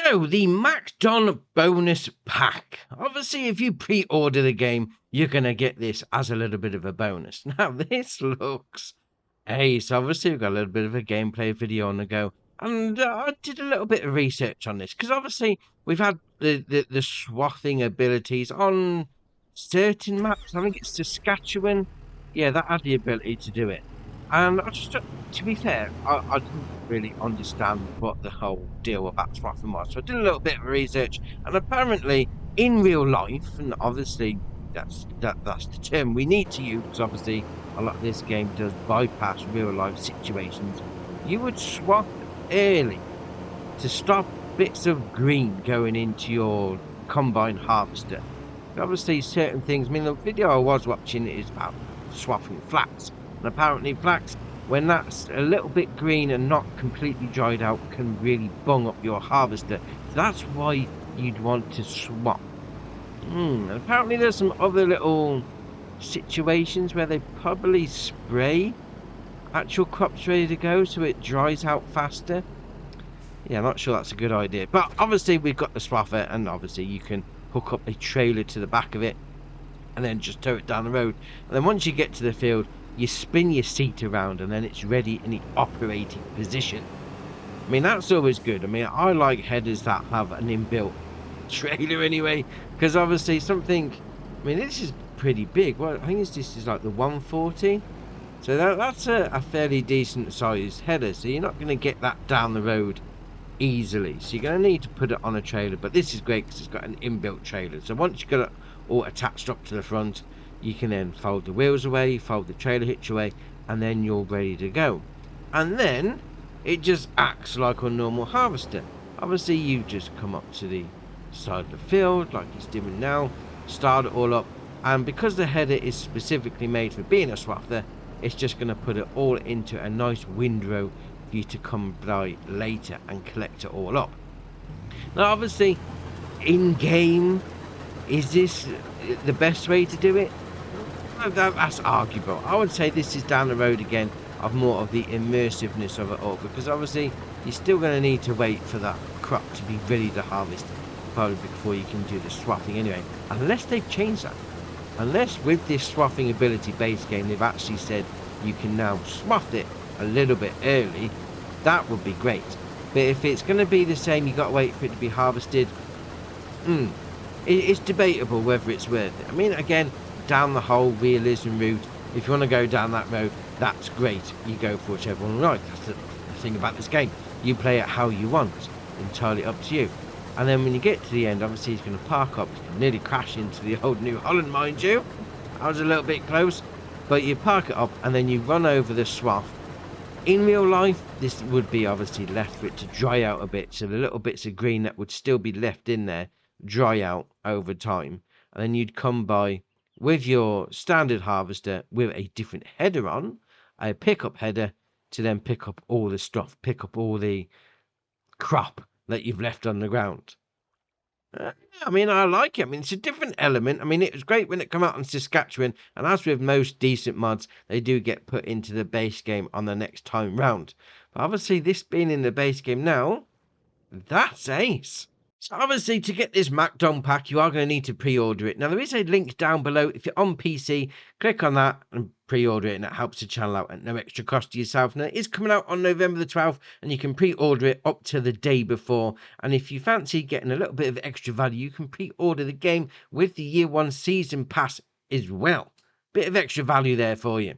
So, the MacDon Bonus Pack. Obviously, if you pre-order the game, you're going to get this as a little bit of a bonus. Now, this looks ace. Obviously, we've got a little bit of a gameplay video on the go. And I did a little bit of research on this. Because obviously, we've had the swathing abilities on certain maps. I think it's Saskatchewan. Yeah, that had the ability to do it. And I just, to be fair, I didn't really understand what the whole deal about swapping was. So I did a little bit of research, and apparently, in real life, and obviously that's the term we need to use, because obviously a lot of this game does bypass real life situations. You would swap early to stop bits of green going into your combine harvester. Obviously, certain things. I mean, the video I was watching is about swapping flax. And apparently flax, when that's a little bit green and not completely dried out, can really bung up your harvester. So that's why you'd want to swap. And apparently there's some other little situations where they probably spray actual crops ready to go so it dries out faster. Yeah, I'm not sure that's a good idea. But obviously we've got the swather, and obviously you can hook up a trailer to the back of it and then just tow it down the road. And then once you get to the field, you spin your seat around and then it's ready in the operating position. I mean, that's always good. I mean, I like headers that have an inbuilt trailer anyway, because obviously something, I mean, this is pretty big. Well, I think this is like the 140. So that's a fairly decent sized header. So you're not going to get that down the road easily. So you're going to need to put it on a trailer. But this is great because it's got an inbuilt trailer. So once you've got it all attached up to the front, you can then fold the wheels away, fold the trailer hitch away, and then you're ready to go. And then it just acts like a normal harvester. Obviously, you just come up to the side of the field like it's doing now, start it all up, and because the header is specifically made for being a swather, it's just going to put it all into a nice windrow for you to come by later and collect it all up. Now, obviously, in game, is this the best way to do it? That's arguable. I would say this is down the road again of more of the immersiveness of it all, because obviously you're still going to need to wait for that crop to be ready to harvest probably before you can do the swathing anyway, unless they've changed that. Unless with this swathing ability base game they've actually said you can now swath it a little bit early, that would be great. But if it's going to be the same, you got to wait for it to be harvested, it's debatable whether it's worth it. I mean, again, down the whole realism route, if you want to go down that road, that's great. You go for whichever one you like. That's the thing about this game. You play it how you want. Entirely up to you. And then when you get to the end, obviously he's going to park up. You can nearly crash into the old New Holland, mind you. I was a little bit close. But you park it up and then you run over the swath. In real life, this would be obviously left for it to dry out a bit. So the little bits of green that would still be left in there dry out over time. And then you'd come by with your standard harvester with a different header on, a pickup header, to then pick up all the stuff, pick up all the crop that you've left on the ground. I mean, I like it. I mean, it's a different element. I mean, it was great when it came out on Saskatchewan, and as with most decent mods, they do get put into the base game on the next time round. But obviously, this being in the base game now, that's ace. So obviously, to get this MacDon pack, you are going to need to pre-order it. Now, there is a link down below. If you're on PC, click on that and pre-order it, and it helps the channel out at no extra cost to yourself. Now, it is coming out on November the 12th, and you can pre-order it up to the day before. And if you fancy getting a little bit of extra value, you can pre-order the game with the Year 1 Season Pass as well. Bit of extra value there for you.